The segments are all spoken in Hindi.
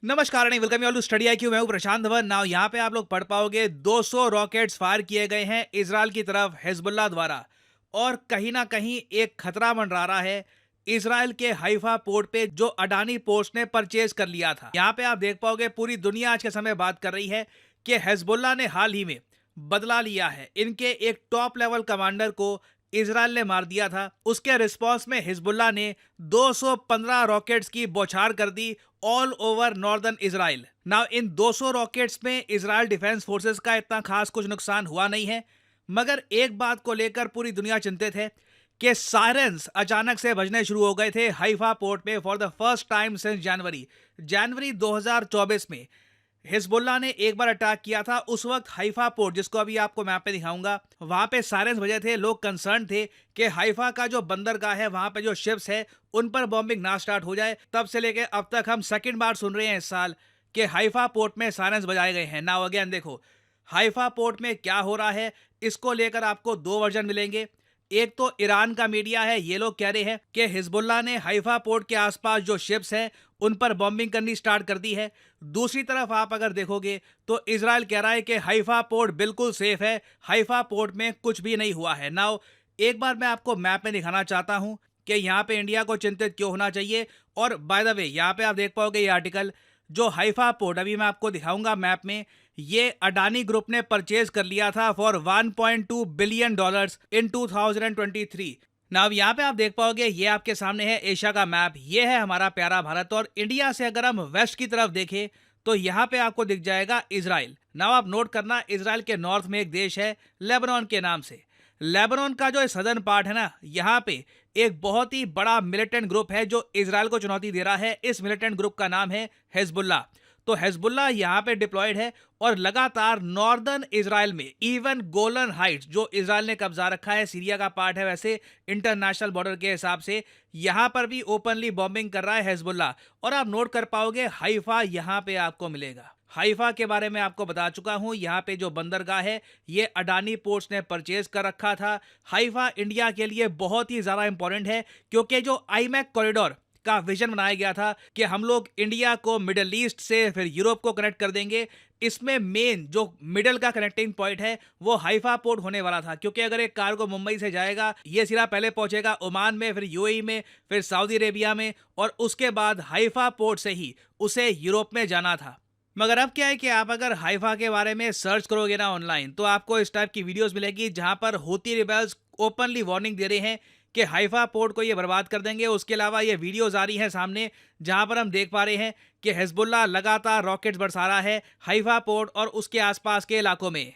नमस्कार नहीं welcome you to study IQ. मैं हूं प्रशांत धवन। नाउ यहाँ पे आप लोग पढ़ पाओगे 200 रॉकेट्स फायर किए गए हैं इजराइल की तरफ हिजबुल्लाह द्वारा। और कहीं ना कहीं एक खतरा मंडरा रहा है इजराइल के हाइफा पोर्ट पे जो अडानी पोर्ट्स ने परचेज कर लिया था। यहाँ पे आप देख पाओगे पूरी दुनिया आज के समय बात कर रही है कि हिजबुल्लाह ने हाल ही में बदला लिया है। इनके एक टॉप लेवल कमांडर को इजराइल ने मार दिया था। उसके रिस्पांस में हिजबुल्लाह ने 215 रॉकेट्स की बौछार कर the all over northern Israel. Now in 200 rockets में इजराइल डिफेंस फोर्सेस का इतना खास कुछ नुकसान हुआ नहीं है, मगर एक बात को लेकर पूरी दुनिया चिंतित है कि सायरन्स अचानक से बजने शुरू हो गए थे हाइफा पोर्ट में for the first time since January 2024 में हिजबुल्लाह ने एक बार अटैक किया था। उस वक्त हाइफा पोर्ट, जिसको अभी आपको मैप पे दिखाऊंगा, वहां पे सायरन्स बजे थे। लोग कंसर्न थे कि हाइफा का जो बंदरगाह है, वहां पे जो शिप्स है, उन पर बॉम्बिंग ना स्टार्ट हो जाए। तब से लेके अब तक हम सेकंड बार सुन रहे हैं इस साल कि हाइफा पोर्ट में सायरन्स बजाए गए हैं। नाउ अगेन देखो हाइफा पोर्ट में क्या हो रहा है, इसको लेकर आपको दो वर्जन मिलेंगे। एक तो ईरान का मीडिया है, ये लोग कह रहे हैं कि हिजबुल्लाह ने हाइफा पोर्ट के आसपास जो शिप्स हैं उन पर बॉम्बिंग करनी स्टार्ट कर दी है। दूसरी तरफ आप अगर देखोगे तो इजराइल कह रहा है कि हाइफा पोर्ट बिल्कुल सेफ है, हाइफा पोर्ट में कुछ भी नहीं हुआ है। नाउ एक बार मैं आपको मैप में दिखाना चाहता हूं कि यहाँ पे इंडिया को चिंतित क्यों होना चाहिए। और बाय द वे यहाँ पे आप देख पाओगे ये आर्टिकल जो हाइफा पोर्ट अभी मैं आपको दिखाऊंगा मैप में, ये अडानी ग्रुप ने परचेज कर लिया था फॉर 1.2 बिलियन डॉलर्स इन 2023। ना अब यहाँ पे आप देख पाओगे ये आपके सामने है एशिया का मैप, ये है हमारा प्यारा भारत। और इंडिया से अगर हम वेस्ट की तरफ देखें तो यहाँ पे आपको दिख जाएगा इजराइल। नाउ आप नोट करना, इजराइल के नॉर्थ में एक देश है लेबनान के नाम से। लेबनान का जो सदर्न पार्ट है ना, यहाँ पे एक बहुत ही बड़ा मिलिटेंट ग्रुप है जो इजराइल को चुनौती दे रहा है। इस मिलिटेंट ग्रुप का नाम है हिजबुल्लाह। तो हिजबुल्लाह यहाँ पे डिप्लॉयड है और लगातार नॉर्दर्न इजराइल में, इवन गोलन हाइट्स जो इजराइल ने कब्जा रखा है, सीरिया का पार्ट है वैसे इंटरनेशनल बॉर्डर के हिसाब से, यहाँ पर भी ओपनली बॉम्बिंग कर रहा है हिजबुल्लाह। और आप नोट कर पाओगे हाइफा यहाँ पे आपको मिलेगा। हाइफा के बारे में आपको बता चुका हूं, यहाँ पे जो बंदरगाह है ये अडानी पोर्ट्स ने परचेज कर रखा था। हाइफा इंडिया के लिए बहुत ही ज्यादा इंपॉर्टेंट है क्योंकि जो आईमैक कॉरिडोर का विजन बनाया गया था कि हम लोग इंडिया को मिडिल ईस्ट से फिर यूरोप को कनेक्ट कर देंगे, इसमें मेन जो मिडल का कनेक्टिंग पॉइंट है वो हाइफा पोर्ट होने वाला था। क्योंकि अगर एक कार्गो मुंबई से जाएगा, ये सिरा पहले पहुंचेगा ओमान में, फिर यूएई में, फिर सऊदी अरेबिया में, और उसके बाद हाइफा पोर्ट से ही उसे यूरोप में जाना था। मगर अब क्या है कि आप अगर हाइफा के बारे में सर्च करोगे ना ऑनलाइन, तो आपको इस टाइप की वीडियोस मिलेगी जहां पर हूती रिबेल्स ओपनली वार्निंग दे रहे हैं कि हाइफा पोर्ट को ये बर्बाद कर देंगे। उसके अलावा ये वीडियोस आ रही हैं सामने जहां पर हम देख पा रहे हैं कि हिजबुल्लाह लगातार रॉकेट्स बरसा रहा है हाइफा पोर्ट और उसके आसपास के इलाकों में।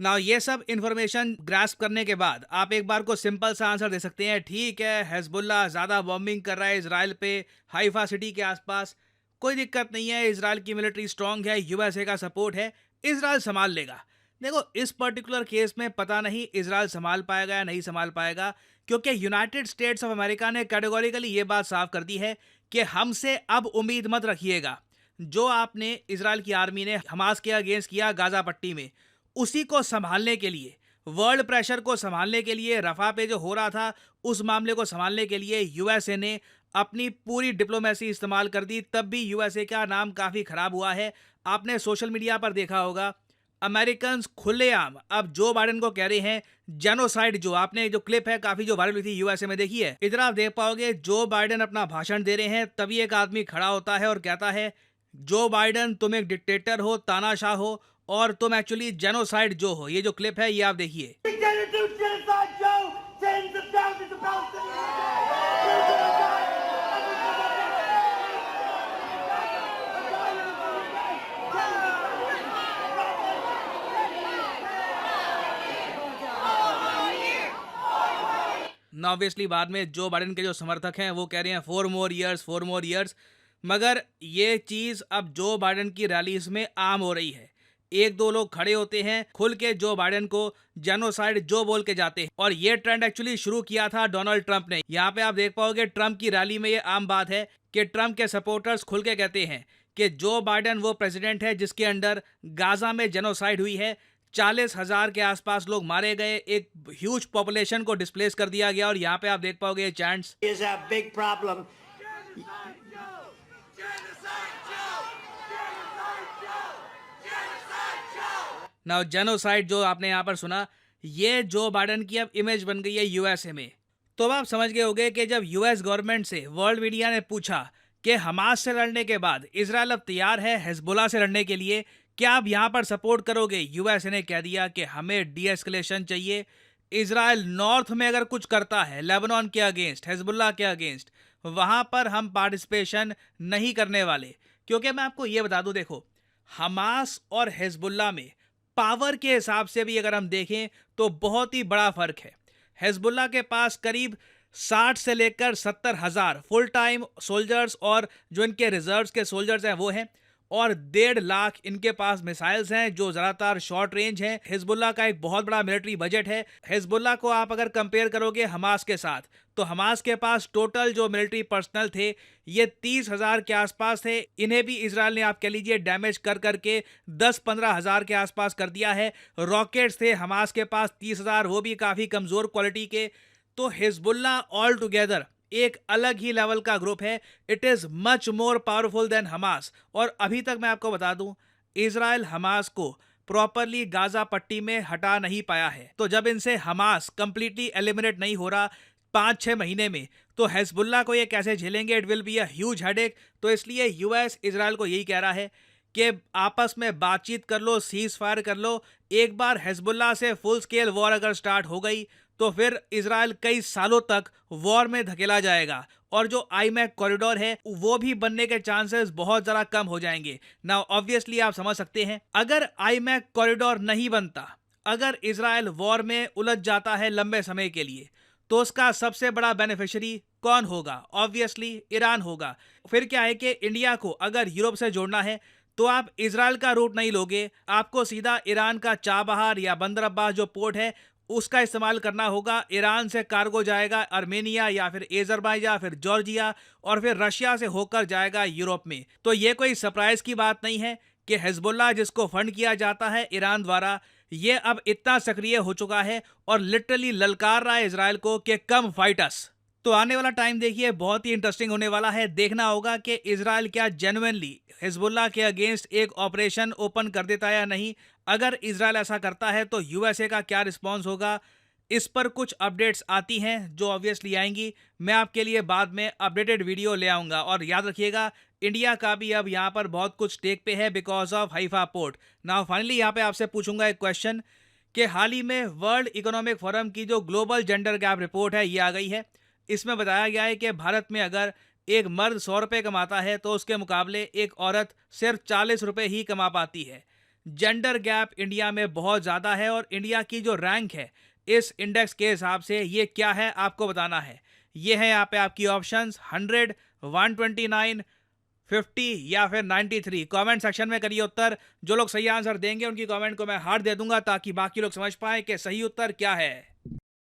ना ये सब इंफॉर्मेशन ग्रास्प करने के बाद आप एक बार को सिंपल सा आंसर दे सकते हैं, ठीक है हिजबुल्लाह ज़्यादा बॉम्बिंग कर रहा है इजराइल पे हाइफा सिटी के आसपास, कोई दिक्कत नहीं है, इजराइल की मिलिट्री स्ट्रांग है, यूएसए का सपोर्ट है, इजराइल संभाल लेगा। देखो इस पर्टिकुलर केस में पता नहीं इजराइल संभाल पाएगा या नहीं संभाल पाएगा, क्योंकि यूनाइटेड स्टेट्स ऑफ अमेरिका ने कैटेगोरिकली ये बात साफ कर दी है कि हमसे अब उम्मीद मत रखिएगा। जो आपने इजराइल की आर्मी ने हमास के अगेंस्ट किया गाजा पट्टी में, उसी को संभालने के लिए, वर्ल्ड प्रेशर को संभालने के लिए, रफा पे जो हो रहा था उस मामले को संभालने के लिए यूएसए ने अपनी पूरी डिप्लोमेसी इस्तेमाल कर दी। तब भी यूएसए का नाम काफ़ी खराब हुआ है। आपने सोशल मीडिया पर देखा होगा अमेरिकन खुलेआम अब जो बाइडेन को कह रहे हैं जेनोसाइड। जो आपने जो क्लिप है काफ़ी जो वायरल हुई थी यूएसए में, देखी है, इधर आप देख पाओगे जो बाइडेन अपना भाषण दे रहे हैं तभी एक आदमी खड़ा होता है और कहता है जो बाइडेन तुम एक डिक्टेटर हो, तानाशाह हो, और तुम एक्चुअली जेनोसाइड जो हो। ये जो क्लिप है ये आप देखिए। ऑब्वियसली बाद में जो बाइडेन के जो समर्थक हैं वो कह रहे हैं 4 more years 4 more years, मगर ये चीज़ अब जो बाइडेन की रैलीज में आम हो रही है। एक दो लोग खड़े होते हैं खुल के जो बाइडेन को जेनोसाइड जो बोल के जाते हैं, और ये ट्रेंड एक्चुअली शुरू किया था डोनाल्ड ट्रंप ने। यहाँ पे आप देख पाओगे ट्रंप की रैली में ये आम बात है कि ट्रंप के सपोर्टर्स खुल के कहते हैं कि जो बाइडेन वो प्रेसिडेंट है जिसके अंडर गाजा में जेनोसाइड हुई है, 40,000 के आसपास लोग मारे गए, एक ह्यूज पॉपुलेशन को डिस्प्लेस कर दिया गया। और यहाँ पे आप देख पाओगे चैंट्स। नाउ जेनोसाइड जो आपने यहाँ पर सुना, ये जो बाइडेन की अब इमेज बन गई है यूएसए में। तो अब आप समझ गए होंगे कि जब यूएस गवर्नमेंट से वर्ल्ड मीडिया ने पूछा कि हमास से लड़ने के बाद इजराइल अब तैयार है हिजबुल्लाह से लड़ने के लिए, क्या आप यहाँ पर सपोर्ट करोगे? यूएसए ने कह दिया कि हमें डी एस्केलेशन चाहिए। इजराइल नॉर्थ में अगर कुछ करता है लेबनान के अगेंस्ट, हिजबुल्लाह के अगेंस्ट, वहां पर हम पार्टिसिपेशन नहीं करने वाले। क्योंकि मैं आपको ये बता दूं, देखो, हमास और हिजबुल्लाह में पावर के हिसाब से भी अगर हम देखें तो बहुत ही बड़ा फर्क है। हिजबुल्लाह के पास करीब 60 से लेकर 70,000 फुल टाइम सोल्जर्स और जो इनके रिजर्व्स के सोल्जर्स हैं वो हैं, और 1.5 लाख इनके पास मिसाइल्स हैं जो ज़्यादातर शॉर्ट रेंज हैं। हिजबुल्लाह का एक बहुत बड़ा मिलिट्री बजट है। हिजबुल्लाह को आप अगर कंपेयर करोगे हमास के साथ, तो हमास के पास टोटल जो मिलिट्री पर्सनल थे ये 30,000 के आसपास थे। इन्हें भी इजराइल ने आप कह लीजिए डैमेज कर करके 10-15 हज़ार के आसपास कर दिया है। रॉकेट्स थे हमास के पास 30,000, वो भी काफ़ी कमज़ोर क्वालिटी के। तो हिजबुल्लाह ऑल टुगेदर एक अलग ही लेवल का ग्रुप है। It is much more powerful than Hamas. और अभी तक मैं आपको बता दूं, इजराइल हमास को प्रॉपरली गाजा पट्टी में हटा नहीं पाया है। तो जब इनसे हमास कंप्लीटली एलिमिनेट नहीं हो रहा 5-6 महीने में, तो हिजबुल्लाह को ये कैसे झेलेंगे? It will be a huge headache. तो इसलिए यूएस इजराइल को यही कह रहा है कि आपस में बातचीत कर लो, सीज फायर कर लो। एक बार हिजबुल्लाह से फुल स्केल वॉर अगर स्टार्ट हो गई तो फिर इजराइल कई सालों तक वॉर में धकेला जाएगा, और जो आईमैक कॉरिडोर है वो भी बनने के चांसेस बहुत ज़्यादा कम हो जाएंगे। नाउ ऑब्वियसली आप समझ सकते हैं, अगर आईमैक कॉरिडोर नहीं बनता, अगर इजराइल वॉर में उलझ जाता है लंबे समय के लिए, तो उसका सबसे बड़ा बेनिफिशियरी कौन होगा? ऑब्वियसली ईरान होगा। फिर क्या है कि इंडिया को अगर यूरोप से जोड़ना है तो आप इजराइल का रूट नहीं लोगे, आपको सीधा ईरान का चाबहार या बंदर अब्बास जो पोर्ट है उसका इस्तेमाल करना होगा। ईरान से कार्गो जाएगा आर्मेनिया या फिर एजरबाइजान, फिर जॉर्जिया, और फिर रशिया से होकर जाएगा यूरोप में। तो ये कोई सरप्राइज की बात नहीं है कि हिजबुल्लाह जिसको फंड किया जाता है ईरान द्वारा, ये अब इतना सक्रिय हो चुका है और लिटरली ललकार रहा है इजराइल को कि कम फाइट अस। तो आने वाला टाइम देखिए बहुत ही इंटरेस्टिंग होने वाला है। देखना होगा कि इजराइल क्या जेन्युइनली हिजबुल्लाह के अगेंस्ट एक ऑपरेशन ओपन कर देता है या नहीं। अगर इजराइल ऐसा करता है तो यूएसए का क्या रिस्पॉन्स होगा? इस पर कुछ अपडेट्स आती हैं जो ऑब्वियसली आएंगी। मैं आपके लिए बाद में अपडेटेड वीडियो ले आऊँगा। और याद रखिएगा, इंडिया का भी अब यहाँ पर बहुत कुछ टेक पे है because of Haifa port. Now finally यहाँ पे आपसे पूछूंगा एक क्वेश्चन कि हाल ही में वर्ल्ड इकोनॉमिक फोरम की जो ग्लोबल जेंडर गैप रिपोर्ट है ये आ गई है। इसमें बताया गया है कि भारत में अगर एक मर्द 100 रुपये कमाता है तो उसके मुकाबले एक औरत सिर्फ 40 रुपये ही कमा पाती है। जेंडर गैप इंडिया में बहुत ज़्यादा है, और इंडिया की जो रैंक है इस इंडेक्स के हिसाब से ये क्या है आपको बताना है। ये है यहाँ पे आपकी ऑप्शंस 100, 129, 50 या फिर 93। कमेंट सेक्शन में करिए उत्तर। जो लोग सही आंसर देंगे उनकी कमेंट को मैं हार्ट दे दूंगा ताकि बाकी लोग समझ पाए कि सही उत्तर क्या है।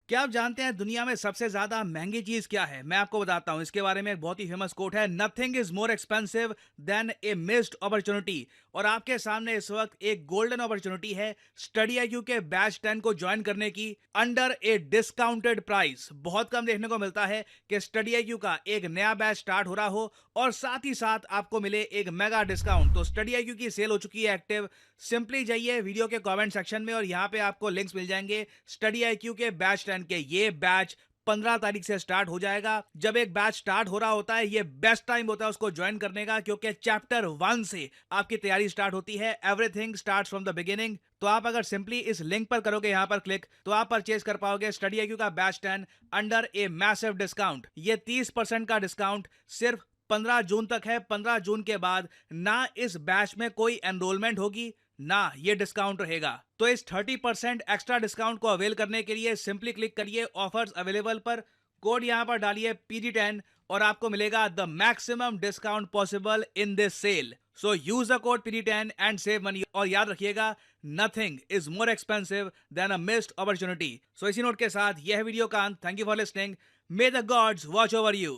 क्या आप जानते हैं दुनिया में सबसे ज्यादा महंगी चीज क्या है? मैं आपको बताता हूं। इसके बारे में एक बहुत ही फेमस कोट है, nothing is more expensive then A missed opportunity. और आपके सामने इस वक्त एक गोल्डन अपॉर्चुनिटी है स्टडी आईक्यू के बैच 10 को ज्वाइन करने की अंडर ए डिस्काउंटेड प्राइस। बहुत कम देखने को मिलता है कि स्टडी आईक्यू का एक नया बैच स्टार्ट हो रहा हो और साथ ही साथ आपको मिले एक मेगा डिस्काउंट। तो स्टडी आईक्यू की सेल हो चुकी है एक्टिव। सिंपली जाइए वीडियो के कमेंट सेक्शन में और यहाँ पे आपको लिंक्स मिल जाएंगे स्टडी आईक्यू के बैच 10 के। ये बैच 15 तारीख से स्टार्ट हो जाएगा। जब एक बैच स्टार्ट हो रहा होता है ये बेस्ट टाइम होता है उसको ज्वाइन करने का, क्योंकि चैप्टर 1 से आपकी तैयारी स्टार्ट होती है। Everything starts from the beginning. तो आप अगर सिंपली इस लिंक पर करोगे यहाँ पर क्लिक, तो आप परचेज कर पाओगे स्टडी आईक्यू का batch 10 under a massive discount. ये 30% का डिस्काउंट सिर्फ 15 जून तक है। 15 जून के बाद ना इस बैच में कोई एनरोलमेंट होगी ना ये डिस्काउंट रहेगा। तो इस 30% एक्स्ट्रा डिस्काउंट को अवेल करने के लिए सिंपली क्लिक करिए ऑफर्स अवेलेबल पर, कोड यहां पर डालिए PG10 और आपको मिलेगा the maximum discount possible in this sale. So use the code PG10 and save money. और याद रखिएगा, nothing is more expensive than a missed opportunity. So इसी नोट के साथ यह वीडियो का अंत। Thank you for listening. May the gods watch over you.